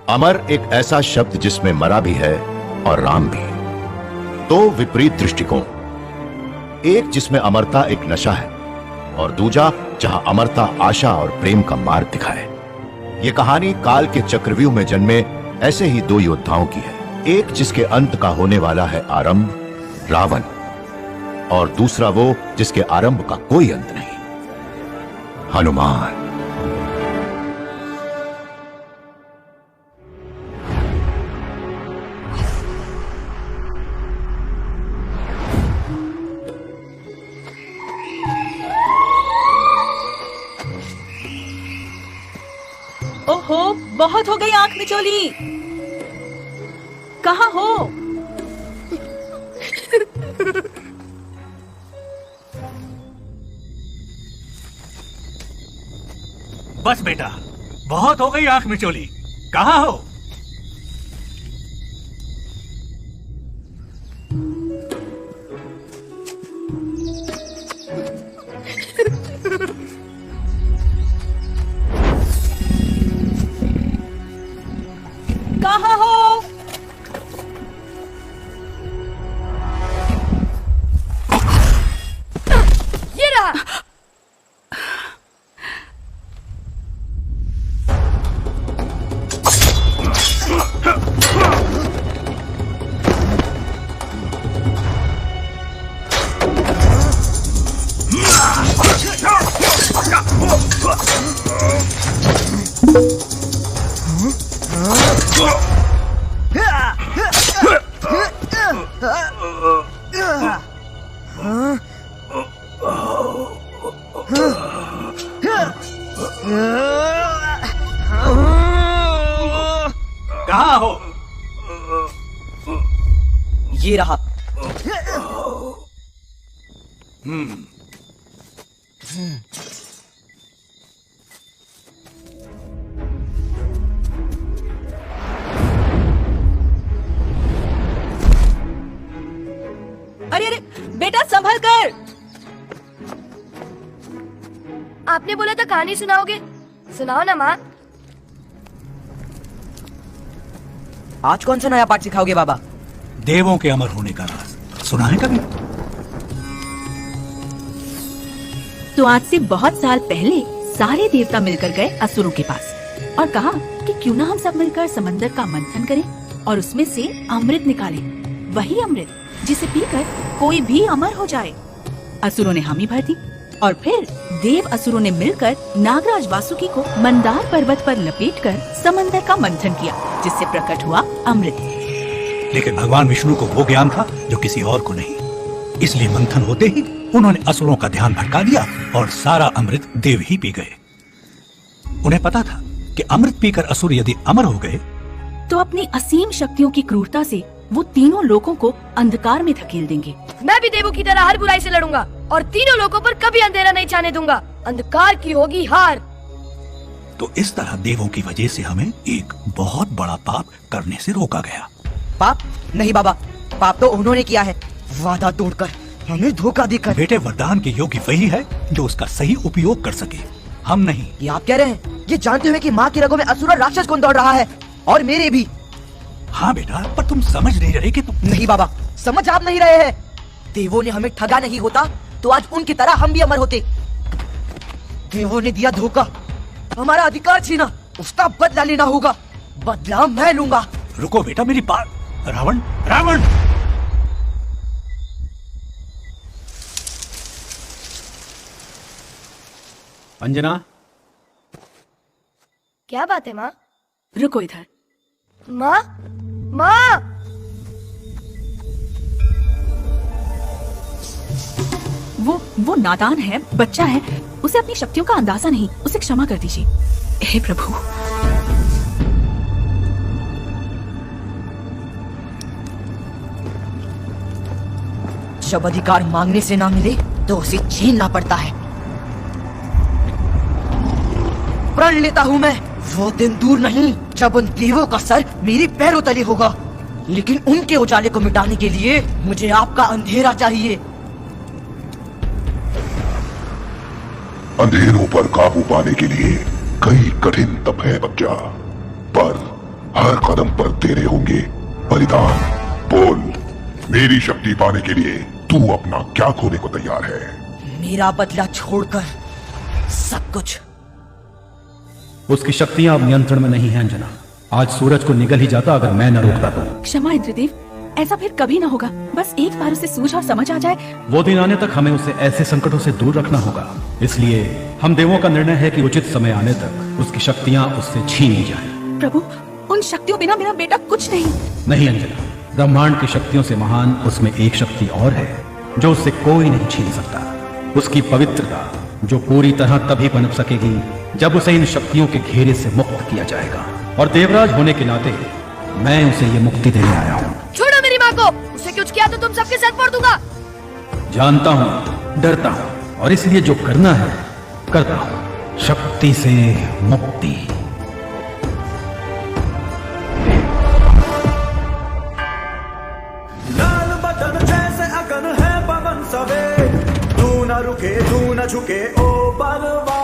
अमर एक ऐसा शब्द जिसमें मरा भी है और राम भी। दो विपरीत दृष्टिकोण, एक जिसमें अमरता एक नशा है और दूजा जहां अमरता आशा और प्रेम का मार्ग दिखाए। यह कहानी काल के चक्रव्यूह में जन्मे ऐसे ही दो योद्धाओं की है, एक जिसके अंत का होने वाला है आरंभ, रावण, और दूसरा वो जिसके आरंभ का कोई अंत नहीं, हनुमान। ओहो, बहुत हो गई आंख मिचोली। कहाँ हो? बस बेटा, बहुत हो गई आंख मिचोली। कहाँ हो? कहाँ हो? ये रहा। कहाँ हो? ये रहा। अरे अरे बेटा, संभल कर। आपने बोला था कहानी सुनाओगे, सुनाओ ना माँ। आज कौन सा नया पाठ सिखाओगे बाबा? देवों के अमर होने का राज सुना है कभी? तो आज से बहुत साल पहले सारे देवता मिलकर गए असुरों के पास और कहा कि क्यों ना हम सब मिलकर समंदर का मंथन करें और उसमें से अमृत निकालें, वही अमृत जिसे पीकर कोई भी अमर हो जाए। असुरों ने हामी भर दी और फिर देव असुरों ने मिलकर नागराज वासुकी को मंदार पर्वत पर लपेटकर समंदर का मंथन किया, जिससे प्रकट हुआ अमृत। लेकिन भगवान विष्णु को वो ज्ञान था जो किसी और को नहीं, इसलिए मंथन होते ही उन्होंने असुरों का ध्यान भटका दिया और सारा अमृत देव ही पी गए। उन्हें पता था कि अमृत पीकर असुर यदि अमर हो गए तो अपनी असीम शक्तियों की क्रूरता से वो तीनों लोगों को अंधकार में धकेल देंगे। मैं भी देवों की तरह हर बुराई से लड़ूंगा और तीनों लोगों पर कभी अंधेरा नहीं छाने दूंगा। अंधकार की होगी हार। तो इस तरह देवों की वजह से हमें एक बहुत बड़ा पाप करने से रोका गया। पाप नहीं बाबा, पाप तो उन्होंने किया है, वादा तोड़कर, हमें धोखा देकर। बेटे, वरदान के योग्य वही है जो उसका सही उपयोग कर सके, हम नहीं। ये आप कह रहे हैं, ये जानते हुए कि माँ की रगों में असुर और राक्षस कौन दौड़ रहा है, और मेरे भी। हाँ बेटा, पर तुम समझ नहीं रहे कि तुम। नहीं बाबा, समझ आप नहीं रहे हैं। देवों ने हमें ठगा नहीं होता तो आज उनकी तरह हम भी अमर होते। देवों ने दिया धोखा, हमारा अधिकार छीना, उसका बदला लेना होगा। बदला मैं लूंगा। रुको बेटा, मेरी बात। रावण, रावण! अंजना, क्या बात है माँ? रुको इधर। माँ, माँ! वो नादान है, बच्चा है, उसे अपनी शक्तियों का अंदाजा नहीं, उसे क्षमा कर दीजिए। हे प्रभु। जब अधिकार मांगने से ना मिले तो उसे छीनना पड़ता है। प्रण लेता हूँ मैं, वो दिन दूर नहीं जब उन देवों का सर मेरे पैरों तले होगा, लेकिन उनके उजाले को मिटाने के लिए मुझे आपका अंधेरा चाहिए। अंधेरों पर काबू पाने के लिए कई कठिन तप है बच्चा, पर हर कदम पर तेरे होंगे बलिदान। बोल, मेरी शक्ति पाने के लिए तू अपना क्या खोने को तैयार है? मेरा बदला छोड़कर सब कुछ। उसकी शक्तियां अब नियंत्रण में नहीं हैं अंजना। आज सूरज को निगल ही जाता अगर मैं न रोकता तो। क्षमा इंद्रदेव, ऐसा फिर कभी ना होगा। बस एक बार उसे सूझ और समझ आ जाए। वो दिन आने तक हमें उसे ऐसे संकटों से दूर रखना होगा। इसलिए हम देवों का निर्णय है कि उचित समय आने तक उसकी शक्तियां उससे छीन ली जाएं। प्रभु, उन शक्तियों बिना मेरा बेटा कुछ नहीं। नहीं अंजना, ब्रह्मांड की शक्तियों से महान उसमें एक शक्ति और है जो उससे कोई नहीं छीन सकता। उसकी पवित्रता, जो पूरी तरह तभी पनप सकेगी जब उसे इन शक्तियों के घेरे से मुक्त किया जाएगा। और देवराज होने के नाते मैं उसे ये मुक्ति देने आया हूँ। छोड़ो मेरी माँ को। उसे कुछ किया तो तुम सबके सर फोड़ दूंगा। जानता हूँ, डरता हूँ, और इसलिए जो करना है करता हूँ। शक्ति से मुक्ति। लाल बदन जैसे अगन है पवन सवे, तू न रुके तू न झुके ओ बलवा।